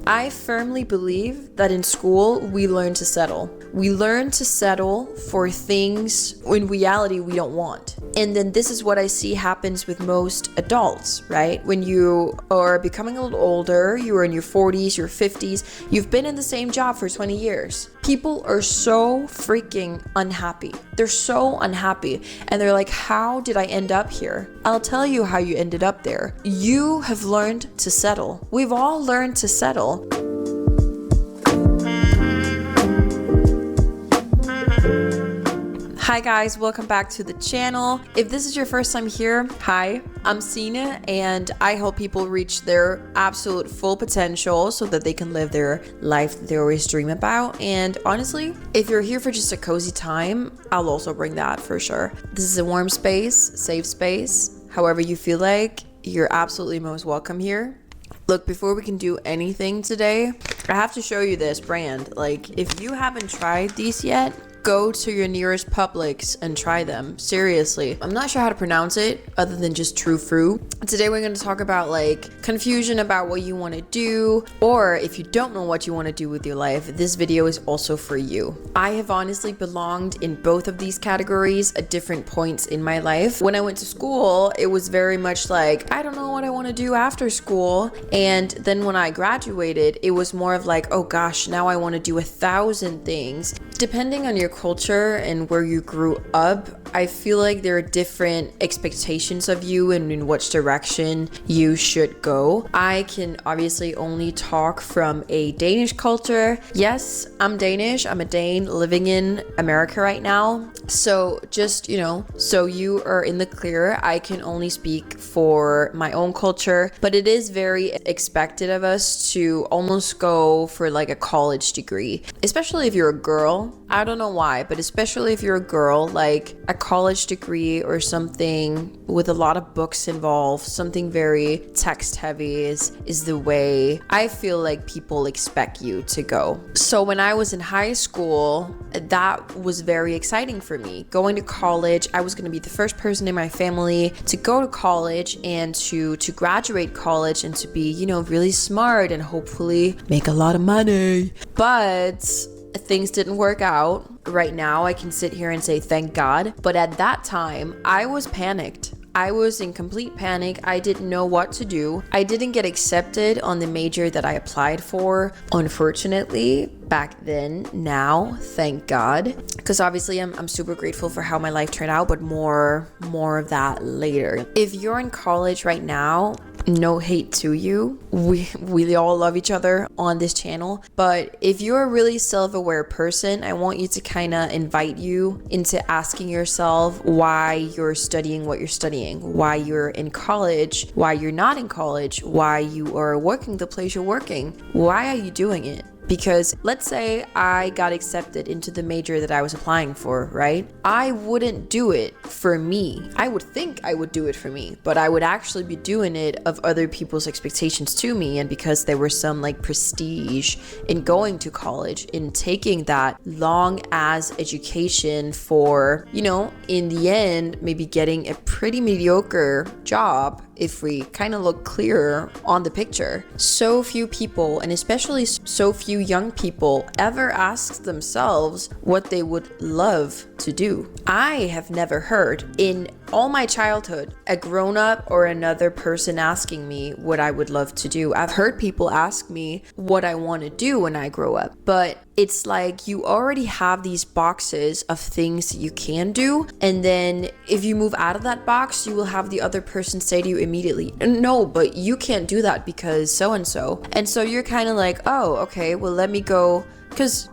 I firmly believe that in school, we learn to settle. We learn to settle for things in reality we don't want. And then this is what I see happens with most adults, right? When you are becoming a little older, you are in your 40s, your 50s, you've been in the same job for 20 years. People are so freaking unhappy. They're so unhappy. And they're like, how did I end up here? I'll tell you how you ended up there. You have learned to settle. We've all learned to settle. Hi guys, welcome back to the channel. If this is your first time here, hi, I'm Sine, and I help people reach their absolute full potential so that they can live their life that they always dream about. And honestly, if you're here for just a cozy time, I'll also bring that for sure. This is a warm space, safe space. However you feel like, you're absolutely most welcome here. Look, before we can do anything today, I have to show you this brand. Like, if you haven't tried these yet, go to your nearest Publix and try them. Seriously. I'm not sure how to pronounce it other than just true fruit. Today we're going to talk about like confusion about what you want to do, or if you don't know what you want to do with your life, this video is also for you. I have honestly belonged in both of these categories at different points in my life. When I went to school, it was very much like, I don't know what I want to do after school. And then when I graduated, it was more of like, oh gosh, now I want to do 1,000 things. Depending on your culture and where you grew up, I feel like there are different expectations of you and in which direction you should go. I can obviously only talk from a Danish culture. Yes, I'm Danish. I'm a Dane living in America right now. So just, so you are in the clear, I can only speak for my own culture, but it is very expected of us to almost go for like a college degree, especially if you're a girl. I don't know why, but especially if you're a girl, like a college degree or something with a lot of books involved, something very text heavy is the way I feel like people expect you to go. So when I was in high school, that was very exciting for me. Going to college, I was going to be the first person in my family to go to college and to graduate college and to be, really smart and hopefully make a lot of money. But things didn't work out. Right now, I can sit here and say thank God. But at that time, I was panicked. I was in complete panic. I didn't know what to do. I didn't get accepted on the major that I applied for, unfortunately, back then. Now, thank God. Because obviously I'm super grateful for how my life turned out, but more of that later. If you're in college right now, no hate to you. We all love each other on this channel. But if you're a really self-aware person, I want you to kind of invite you into asking yourself why you're studying what you're studying, why you're in college, why you're not in college, why you are working the place you're working. Why are you doing it? Because let's say I got accepted into the major that I was applying for, right? I wouldn't do it for me. I would think I would do it for me, but I would actually be doing it of other people's expectations to me. And because there was some like prestige in going to college, in taking that long ass education for, in the end, maybe getting a pretty mediocre job if we kind of look clearer on the picture. So few people, and especially so few young people, ever ask themselves what they would love to do. I have never heard in all my childhood a grown-up or another person asking me what I would love to do. I've heard people ask me what I want to do when I grow up, but it's like you already have these boxes of things you can do, and then if you move out of that box, you will have the other person say to you immediately, no, but you can't do that because so-and-so. And so you're kind of like, oh, okay, well, let me go. Because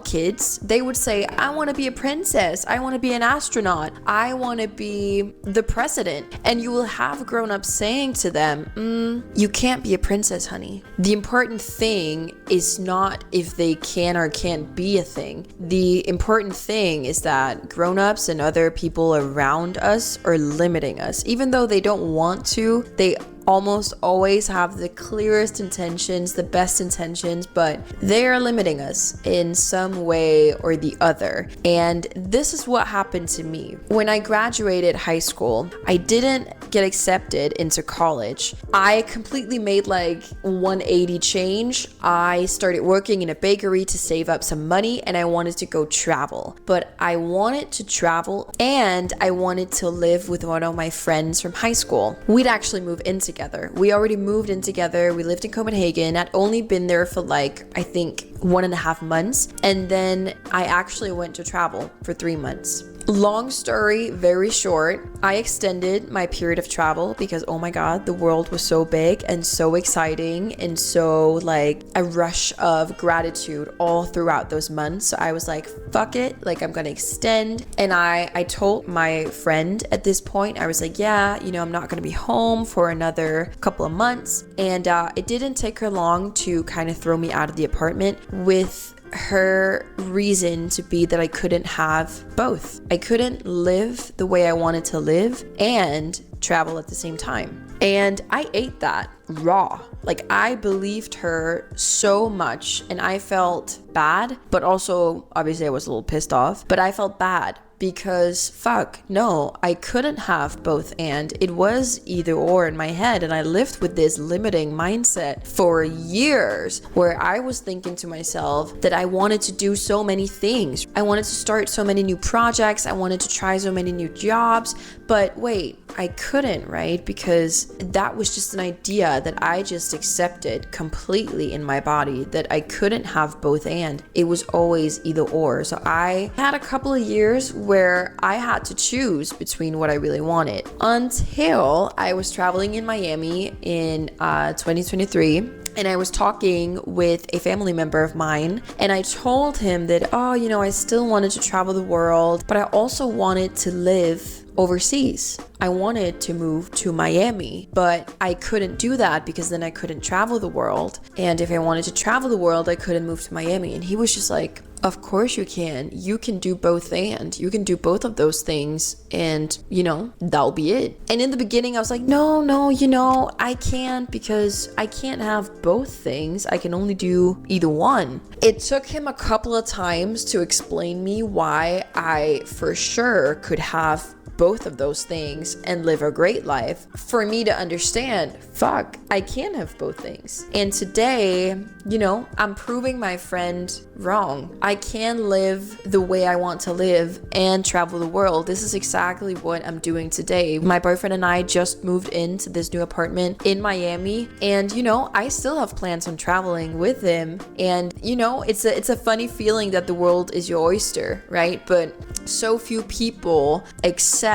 kids, they would say, I want to be a princess. I want to be an astronaut. I want to be the president. And you will have grown-ups saying to them, you can't be a princess, honey. The important thing is not if they can or can't be a thing. The important thing is that grown-ups and other people around us are limiting us. Even though they don't want to, they almost always have the clearest intentions, the best intentions, but they are limiting us in some way or the other. And this is what happened to me. When I graduated high school, I didn't get accepted into college, I completely made like 180 change. I started working in a bakery to save up some money, and I wanted to go travel. But I wanted to travel and I wanted to live with one of my friends from high school. We'd actually move in together. We already moved in together. We lived in Copenhagen. I'd only been there for like, I think 1.5 months. And then I actually went to travel for 3 months. Long story, very short, I extended my period of travel because, oh my God, the world was so big and so exciting and so like a rush of gratitude all throughout those months. So I was like, fuck it, like I'm gonna extend. And I told my friend at this point, I was like, yeah, I'm not gonna be home for another couple of months. And it didn't take her long to kind of throw me out of the apartment with her reason to be that I couldn't have both. I couldn't live the way I wanted to live and travel at the same time. And I ate that raw. Like, I believed her so much and I felt bad, but also obviously I was a little pissed off, but I felt bad because fuck, no, I couldn't have both, and it was either or in my head. And I lived with this limiting mindset for years where I was thinking to myself that I wanted to do so many things. I wanted to start so many new projects. I wanted to try so many new jobs, but wait, I couldn't, right? Because that was just an idea that I just accepted completely in my body, that I couldn't have both and. It was always either or. So I had a couple of years where I had to choose between what I really wanted until I was traveling in Miami in 2023. And I was talking with a family member of mine, and I told him that, I still wanted to travel the world, but I also wanted to live overseas. I wanted to move to Miami, but I couldn't do that because then I couldn't travel the world. And if I wanted to travel the world, I couldn't move to Miami. And he was just like, of course you can. You can do both, and you can do both of those things, and that'll be it. And in the beginning I was like, no, I can't, because I can't have both things. I can only do either one. It took him a couple of times to explain me why I for sure could have both of those things and live a great life, for me to understand, fuck, I can have both things. And today, I'm proving my friend wrong. I can live the way I want to live and travel the world. This is exactly what I'm doing today. My boyfriend and I just moved into this new apartment in Miami, and I still have plans on traveling with him. And it's a funny feeling that the world is your oyster, right? But so few people accept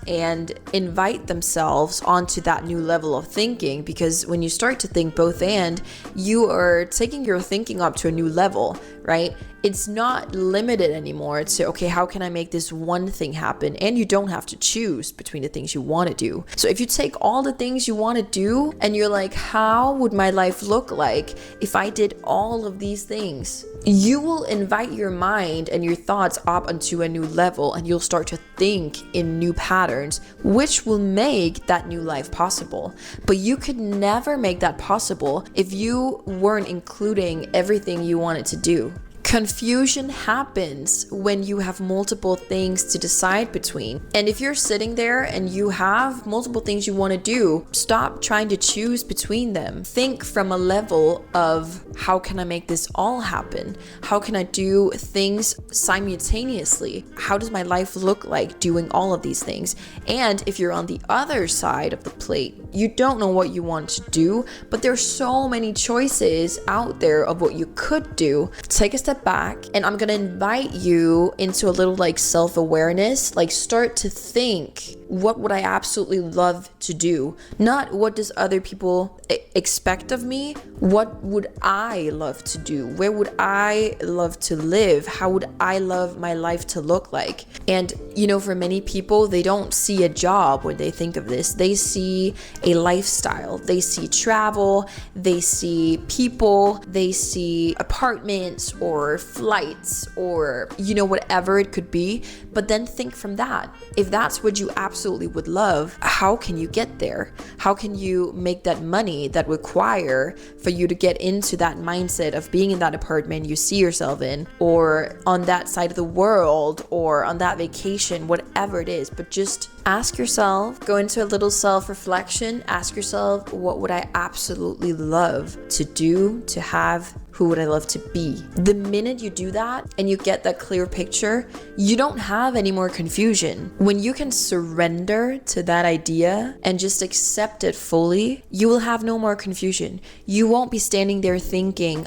and invite themselves onto that new level of thinking, because when you start to think both and, you are taking your thinking up to a new level, right? It's not limited anymore. It's okay, how can I make this one thing happen? And you don't have to choose between the things you want to do. So if you take all the things you want to do and you're like, how would my life look like if I did all of these things? You will invite your mind and your thoughts up onto a new level, and you'll start to think in new patterns, which will make that new life possible. But you could never make that possible if you weren't including everything you wanted to do. Confusion happens when you have multiple things to decide between. And if you're sitting there and you have multiple things you want to do, stop trying to choose between them. Think from a level of, how can I make this all happen? How can I do things simultaneously? How does my life look like doing all of these things? And if you're on the other side of the plate, you don't know what you want to do, but there's so many choices out there of what you could do. Take a step back, and I'm gonna invite you into a little like self-awareness. Like, start to think, what would I absolutely love to do? Not what does other people expect of me? What would I love to do? Where would I love to live? How would I love my life to look like? And for many people, they don't see a job when they think of this. They see a lifestyle. They see travel, they see people, they see apartments or flights or whatever it could be. But then think from that. If that's what you absolutely would love, how can you get there? How can you make that money that require for you to get into that mindset of being in that apartment you see yourself in, or on that side of the world, or on that vacation, whatever it is? But just Ask yourself, go into a little self-reflection, ask yourself, what would I absolutely love to do, to have? Who would I love to be? The minute you do that and you get that clear picture, you don't have any more confusion. When you can surrender to that idea and just accept it fully, you will have no more confusion. You won't be standing there thinking,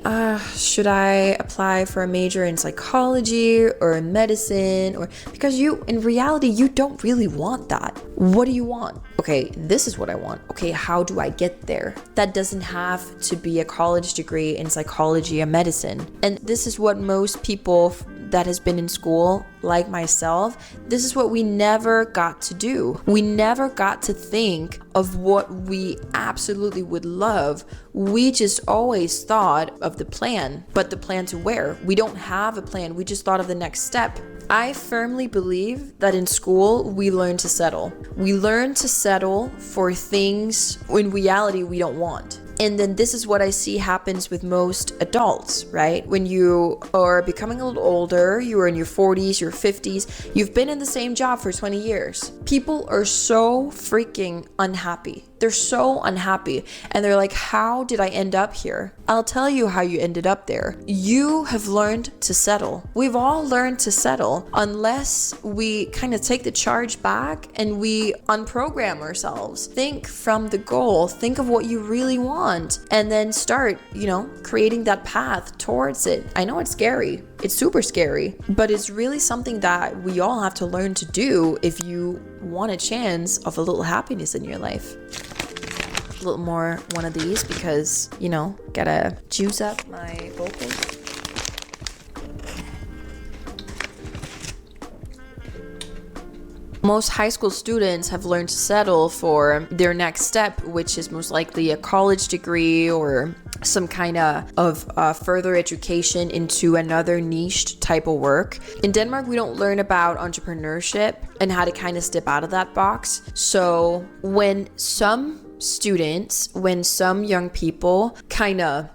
should I apply for a major in psychology or in medicine? Or because in reality, you don't really want that. What do you want? Okay, this is what I want. Okay, how do I get there? That doesn't have to be a college degree in psychology or medicine. And this is what most people that has been in school, like myself, this is what we never got to do. We never got to think of what we absolutely would love. We just always thought of the plan, but the plan to where? We don't have a plan. We just thought of the next step. I firmly believe that in school, we learn to settle. We learn to settle for things in reality we don't want. And then this is what I see happens with most adults, right? When you are becoming a little older, you are in your 40s, your 50s, you've been in the same job for 20 years. People are so freaking unhappy. They're so unhappy. And they're like, how did I end up here? I'll tell you how you ended up there. You have learned to settle. We've all learned to settle unless we kind of take the charge back and we unprogram ourselves. Think from the goal. Think of what you really want. And then start, creating that path towards it. I know it's scary. It's super scary. But it's really something that we all have to learn to do if you want a chance of a little happiness in your life. A little more one of these because, gotta juice up my vocals. Most high school students have learned to settle for their next step, which is most likely a college degree or some kind of further education into another niche type of work. In Denmark, we don't learn about entrepreneurship and how to kind of step out of that box. So when some young people kind of,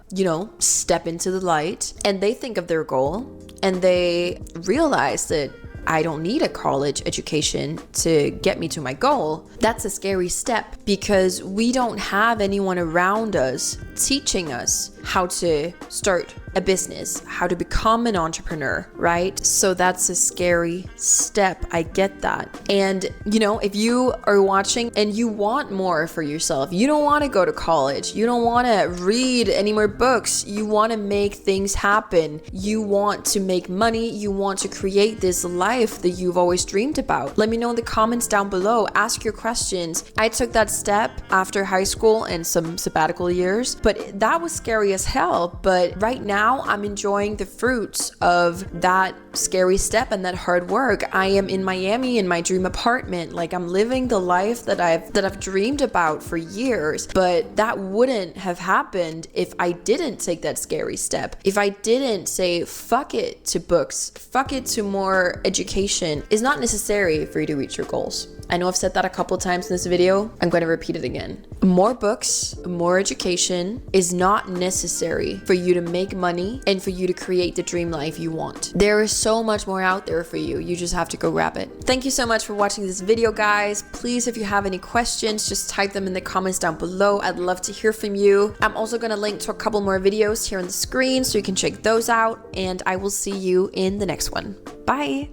step into the light and they think of their goal and they realize that I don't need a college education to get me to my goal, that's a scary step because we don't have anyone around us teaching us how to start a business, how to become an entrepreneur, right? So that's a scary step. I get that. And, if you are watching and you want more for yourself, you don't want to go to college, you don't want to read any more books, you want to make things happen, you want to make money, you want to create this life that you've always dreamed about. Let me know in the comments down below. Ask your questions. I took that step after high school and some sabbatical years, but that was scary as hell. But right now, I'm enjoying the fruits of that scary step and that hard work. I am in Miami in my dream apartment. Like, I'm living the life that I've dreamed about for years. But that wouldn't have happened if I didn't take that scary step. If I didn't say fuck it to books, fuck it to more education. Is not necessary for you to reach your goals. I know I've said that a couple times in this video. I'm going to repeat it again. More books, more education is not necessary for you to make money and for you to create the dream life you want. There is so much more out there for you. You just have to go grab it. Thank you so much for watching this video, guys. Please, if you have any questions, just type them in the comments down below. I'd love to hear from you. I'm also going to link to a couple more videos here on the screen so you can check those out. And I will see you in the next one. Bye.